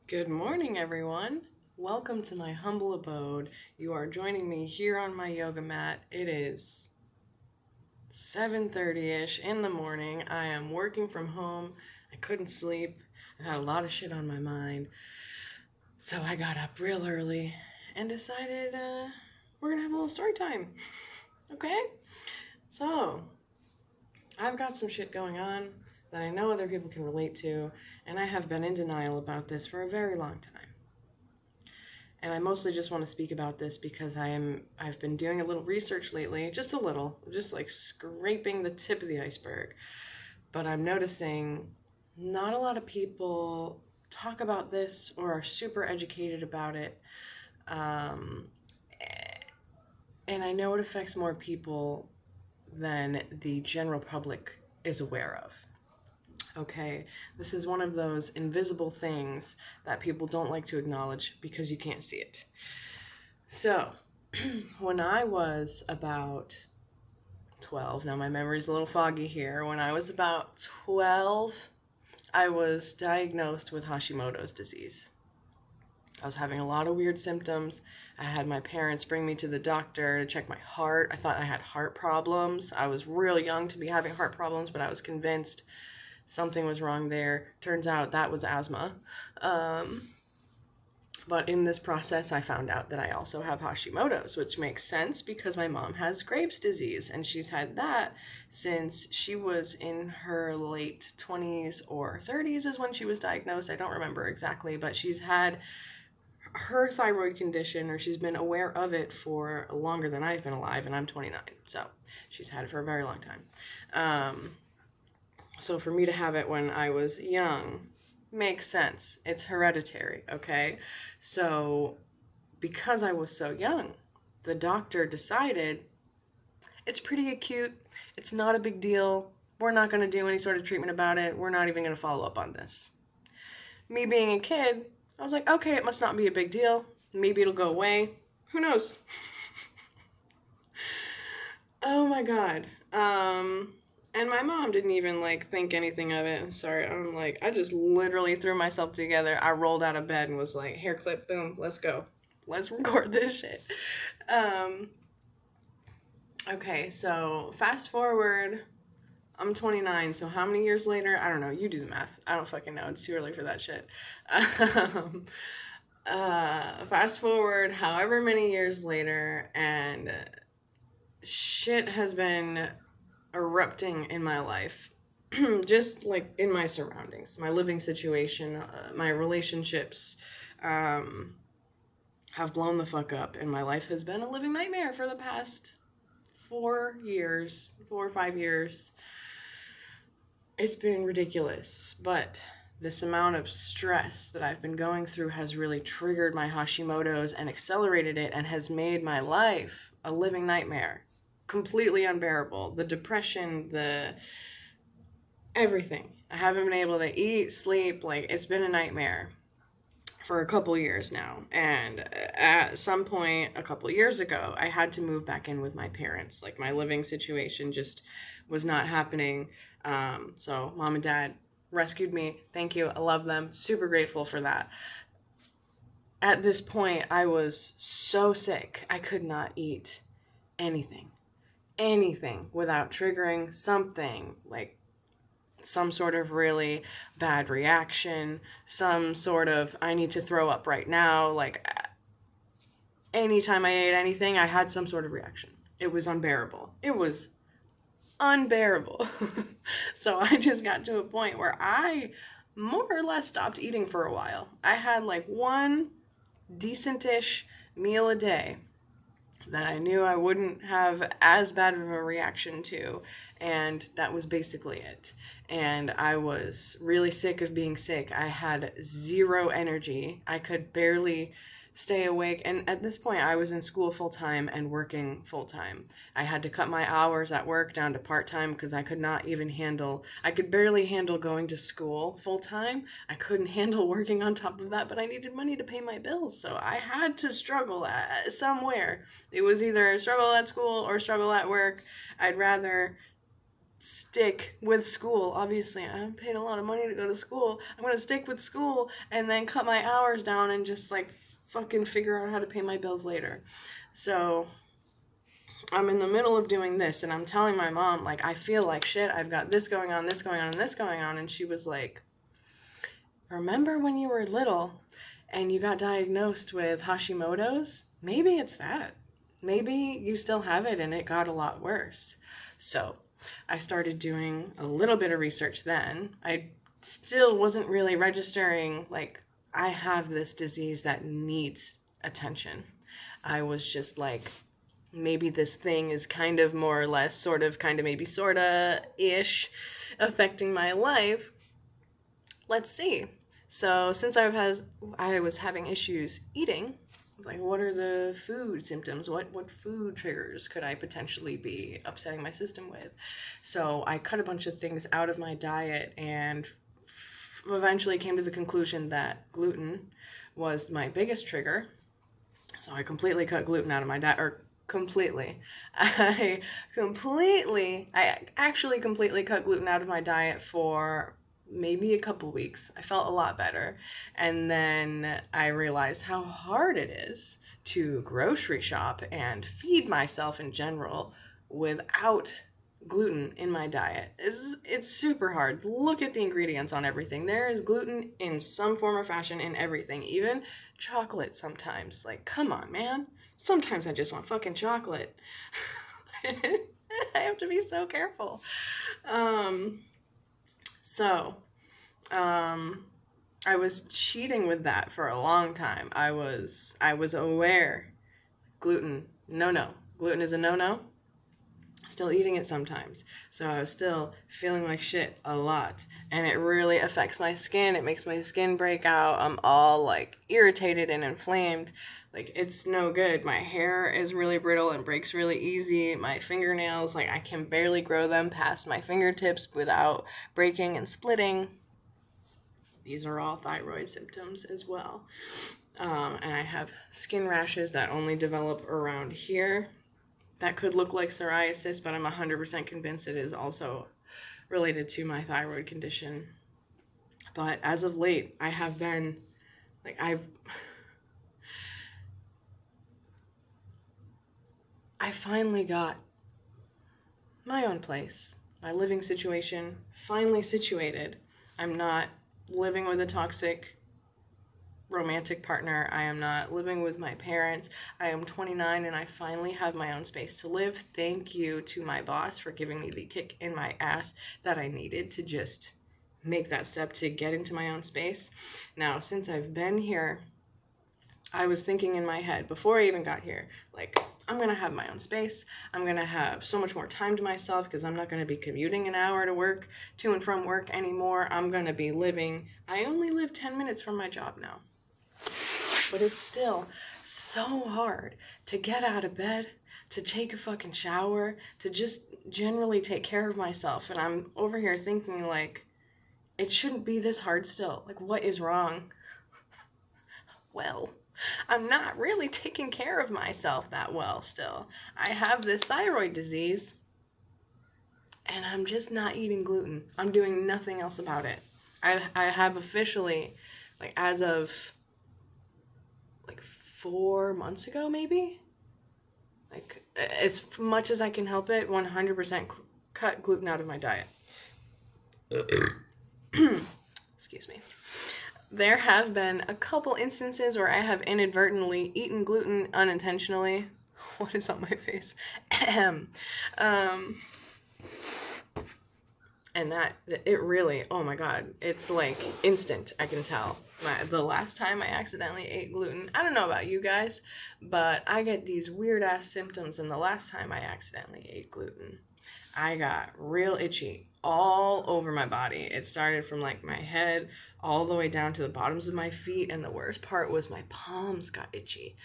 Good morning, everyone. Welcome to my humble abode. You are joining me here on my yoga mat. It is 7:30ish in the morning. I am working from home. I couldn't sleep. I had a lot of shit on my mind. So I got up real early and decided we're going to have a little story time. Okay? So, I've got some shit going on that I know other people can relate to, and I have been in denial about this for a very long time. And I mostly just want to speak about this because I've been doing a little research lately, just a little, just like scraping the tip of the iceberg. But I'm noticing not a lot of people talk about this or are super educated about it. Um, and I know it affects more people than the general public is aware of. Okay, this is one of those invisible things that people don't like to acknowledge because you can't see it. So, when I was about 12, now my memory's a little foggy here. When I was about 12, I was diagnosed with Hashimoto's disease. I was having a lot of weird symptoms. I had my parents bring me to the doctor to check my heart. I thought I had heart problems. I was real young to be having heart problems, but I was convinced something was wrong there. Turns out that was asthma. But in this process, I found out that I also have Hashimoto's, which makes sense because my mom has Graves' disease, and she's had that since she was in her late 20s or 30s is when she was diagnosed. I don't remember exactly, but she's had her thyroid condition, or she's been aware of it for longer than I've been alive, and I'm 29. So she's had it for a very long time. So for me to have it when I was young makes sense. It's hereditary, okay? So because I was so young, the doctor decided it's pretty acute. It's not a big deal. We're not going to do any sort of treatment about it. We're not even going to follow up on this. Me being a kid, I was like, okay, it must not be a big deal. Maybe it'll go away. Who knows? Oh my god. And my mom didn't even think anything of it. Sorry, I just literally threw myself together. I rolled out of bed and was like, hair clip, boom, let's go. Let's record this shit. Um, okay, so fast forward. I'm 29, so how many years later? I don't know. You do the math. I don't fucking know. It's too early for that shit. Um, Fast forward however many years later, and shit has been erupting in my life. Just like in my surroundings, my living situation, my relationships have blown the fuck up, and my life has been a living nightmare for the past 4 years, 4 or 5 years. It's been ridiculous, but this amount of stress that I've been going through has really triggered my Hashimoto's and accelerated it and has made my life a living nightmare. Completely unbearable. The depression, the everything. I haven't been able to eat, sleep, it's been a nightmare for a couple years now. And at some point a couple years ago, I had to move back in with my parents. My living situation just was not happening. So mom and dad rescued me. Thank you. I love them. Super grateful for that. At this point, I was so sick. I could not eat anything without triggering something, some sort of really bad reaction, some sort of I need to throw up right now. Anytime I ate anything, I had some sort of reaction. It was unbearable. It was unbearable. So I just got to a point where I more or less stopped eating for a while. I had one decentish meal a day that I knew I wouldn't have as bad of a reaction to, and that was basically it. And I was really sick of being sick. I had zero energy. I could barely stay awake, and at this point I was in school full-time and working full-time. I had to cut my hours at work down to part-time because I could barely handle going to school full-time. I couldn't handle working on top of that, but I needed money to pay my bills, so I had to struggle somewhere. It was either struggle at school or struggle at work. I'd rather stick with school. Obviously, I paid a lot of money to go to school. I'm going to stick with school and then cut my hours down and just like fucking figure out how to pay my bills later. So I'm in the middle of doing this and I'm telling my mom, like, I feel like shit. I've got this going on, this going on, and this going on. And she was like, remember when you were little and you got diagnosed with Hashimoto's? Maybe it's that. Maybe you still have it and it got a lot worse. So I started doing a little bit of research then. I still wasn't really registering, like, I have this disease that needs attention. I was just like, maybe this thing is kind of more or less, sort of, kind of, maybe, sort of ish affecting my life. Let's see. So since I was having issues eating, I was like, what are the food symptoms? What food triggers could I potentially be upsetting my system with? So I cut a bunch of things out of my diet and eventually came to the conclusion that gluten was my biggest trigger. So I completely cut gluten out of my diet, or completely. I actually completely cut gluten out of my diet for maybe a couple weeks. I felt a lot better. And then I realized how hard it is to grocery shop and feed myself in general without gluten in my diet. It's super hard. Look at the ingredients on everything. There is gluten in some form or fashion in everything, even chocolate sometimes. Like, come on, man. Sometimes I just want fucking chocolate. I have to be so careful. I was cheating with that for a long time. I was aware. Gluten, no. Gluten is a no. Still eating it sometimes. So I was still feeling like shit a lot. And it really affects my skin. It makes my skin break out. I'm all like irritated and inflamed. Like, it's no good. My hair is really brittle and breaks really easy. My fingernails, like, I can barely grow them past my fingertips without breaking and splitting. These are all thyroid symptoms as well. And I have skin rashes that only develop around here. That could look like psoriasis, but I'm 100% convinced it is also related to my thyroid condition. But as of late, I have been, like, I finally got my own place, my living situation finally situated. I'm not living with a toxic romantic partner. I am not living with my parents. I am 29 and I finally have my own space to live. Thank you to my boss for giving me the kick in my ass that I needed to just make that step to get into my own space. Now, since I've been here, I was thinking in my head before I even got here, like, I'm going to have my own space. I'm going to have so much more time to myself because I'm not going to be commuting an hour to work, to and from work anymore. I'm going to be I only live 10 minutes from my job now. But it's still so hard to get out of bed, to take a fucking shower, to just generally take care of myself. And I'm over here thinking, like, it shouldn't be this hard still. Like, what is wrong? Well, I'm not really taking care of myself that well still. I have this thyroid disease, and I'm just not eating gluten. I'm doing nothing else about it. I have officially, like, as of, like, 4 months ago, maybe? Like, as much as I can help it, 100% cut gluten out of my diet. Excuse me. There have been a couple instances where I have inadvertently eaten gluten unintentionally. What is on my face? And that, it really, oh my God, it's like instant, I can tell. The last time I accidentally ate gluten, I don't know about you guys, but I get these weird ass symptoms, and the last time I accidentally ate gluten, I got real itchy all over my body. It started from, like, my head all the way down to the bottoms of my feet, and the worst part was my palms got itchy.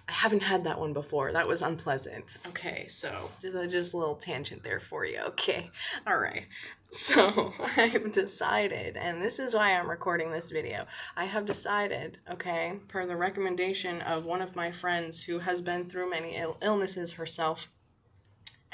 I haven't had that one before. That was unpleasant. Okay, so just a little tangent there for you. Okay, all right. So I've decided, and this is why I'm recording this video, I have decided, okay, per the recommendation of one of my friends who has been through many illnesses herself,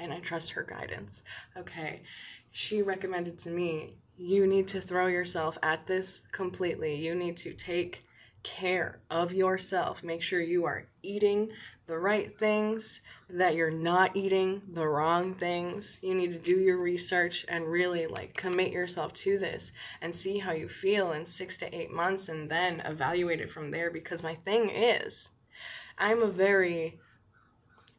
and I trust her guidance. Okay, she recommended to me, you need to throw yourself at this completely. You need to take care of yourself. Make sure you are eating the right things, that you're not eating the wrong things. You need to do your research and really like commit yourself to this and see how you feel in 6 to 8 months and then evaluate it from there. Because my thing is, I'm a very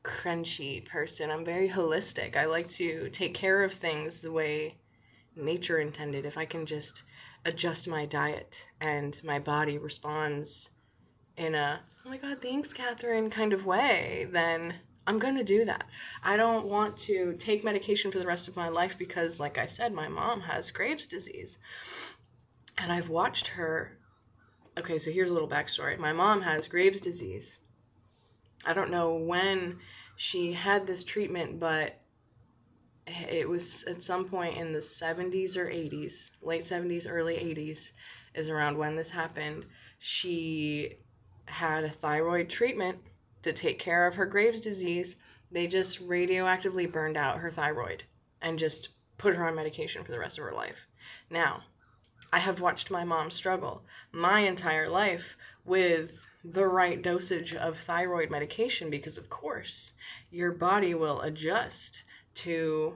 crunchy person. I'm very holistic. I like to take care of things the way nature intended. If I can just adjust my diet and my body responds in a, oh my God, thanks, Catherine, kind of way, then I'm going to do that. I don't want to take medication for the rest of my life because, like I said, my mom has Graves' disease. And I've watched her. Okay, so here's a little backstory. My mom has Graves' disease. I don't know when she had this treatment, but it was at some point in the 70s or 80s, late 70s, early 80s is around when this happened. She had a thyroid treatment to take care of her Graves' disease. They just radioactively burned out her thyroid and just put her on medication for the rest of her life. Now, I have watched my mom struggle my entire life with the right dosage of thyroid medication because, of course, your body will adjust to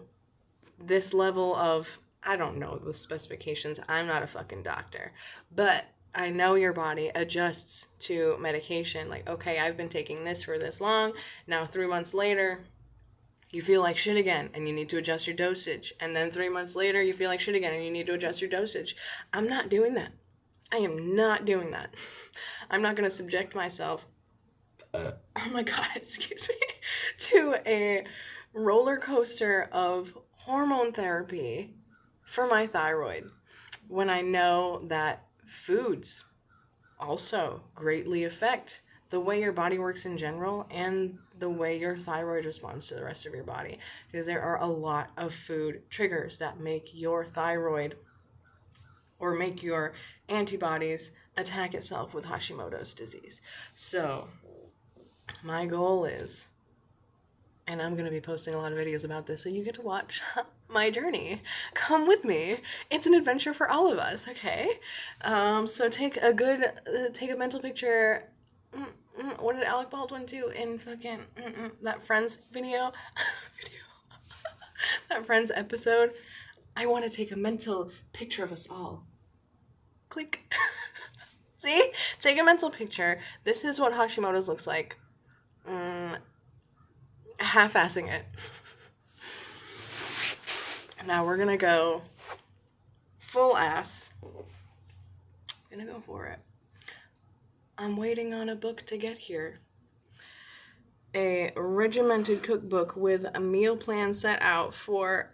this level of, I don't know the specifications, I'm not a fucking doctor, but I know your body adjusts to medication. Like, okay, I've been taking this for this long, now 3 months later, you feel like shit again and you need to adjust your dosage. And then 3 months later, you feel like shit again and you need to adjust your dosage. I'm not doing that. I am not doing that. I'm not going to subject myself, oh my God, excuse me, to a roller coaster of hormone therapy for my thyroid when I know that foods also greatly affect the way your body works in general and the way your thyroid responds to the rest of your body. Because there are a lot of food triggers that make your thyroid or make your antibodies attack itself with Hashimoto's disease. So my goal is, and I'm going to be posting a lot of videos about this, so you get to watch my journey. Come with me. It's an adventure for all of us, okay? So take a mental picture. What did Alec Baldwin do in fucking that Friends video? That Friends episode? I want to take a mental picture of us all. Click. See? Take a mental picture. This is what Hashimoto's looks like. Half-assing it. Now we're gonna go full ass. Gonna go for it. I'm waiting on a book to get here. A regimented cookbook with a meal plan set out for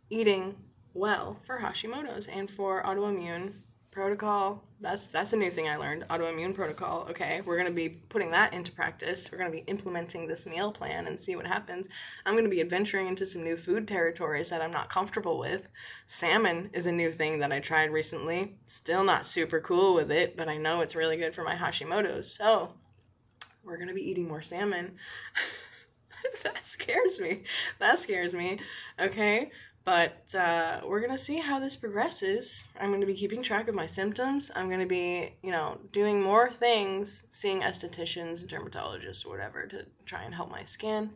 eating well for Hashimoto's and for autoimmune protocol. That's a new thing I learned. Autoimmune protocol. Okay, we're going to be putting that into practice. We're going to be implementing this meal plan and see what happens. I'm going to be adventuring into some new food territories that I'm not comfortable with. Salmon is a new thing that I tried recently. Still not super cool with it, but I know it's really good for my Hashimoto's. So we're going to be eating more salmon. That scares me. Okay. But we're going to see how this progresses. I'm going to be keeping track of my symptoms. I'm going to be, doing more things, seeing estheticians, dermatologists, whatever, to try and help my skin.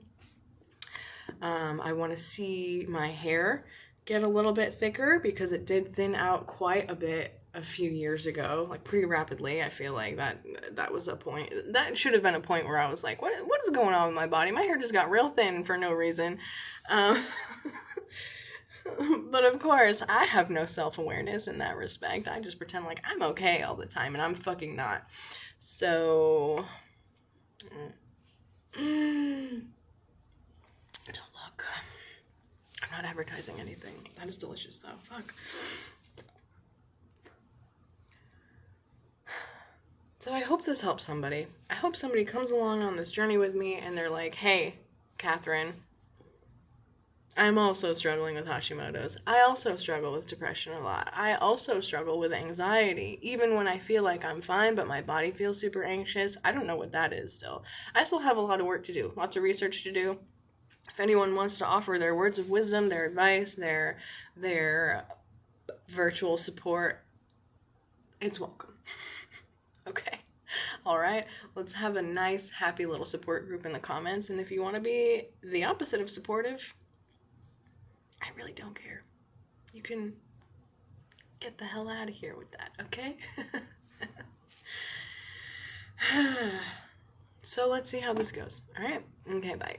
I want to see my hair get a little bit thicker because it did thin out quite a bit a few years ago, like pretty rapidly. I feel like that was a point. That should have been a point where I was like, what is going on with my body? My hair just got real thin for no reason. But of course, I have no self-awareness in that respect. I just pretend like I'm okay all the time, and I'm fucking not. So, don't look. I'm not advertising anything. That is delicious, though. Fuck. So I hope this helps somebody. I hope somebody comes along on this journey with me, and they're like, hey, Catherine, I'm also struggling with Hashimoto's. I also struggle with depression a lot. I also struggle with anxiety. Even when I feel like I'm fine, but my body feels super anxious, I don't know what that is still. I still have a lot of work to do, lots of research to do. If anyone wants to offer their words of wisdom, their advice, their virtual support, it's welcome. Okay. All right. Let's have a nice, happy little support group in the comments. And if you want to be the opposite of supportive, I really don't care. You can get the hell out of here with that, okay? So let's see how this goes. All right. Okay, bye.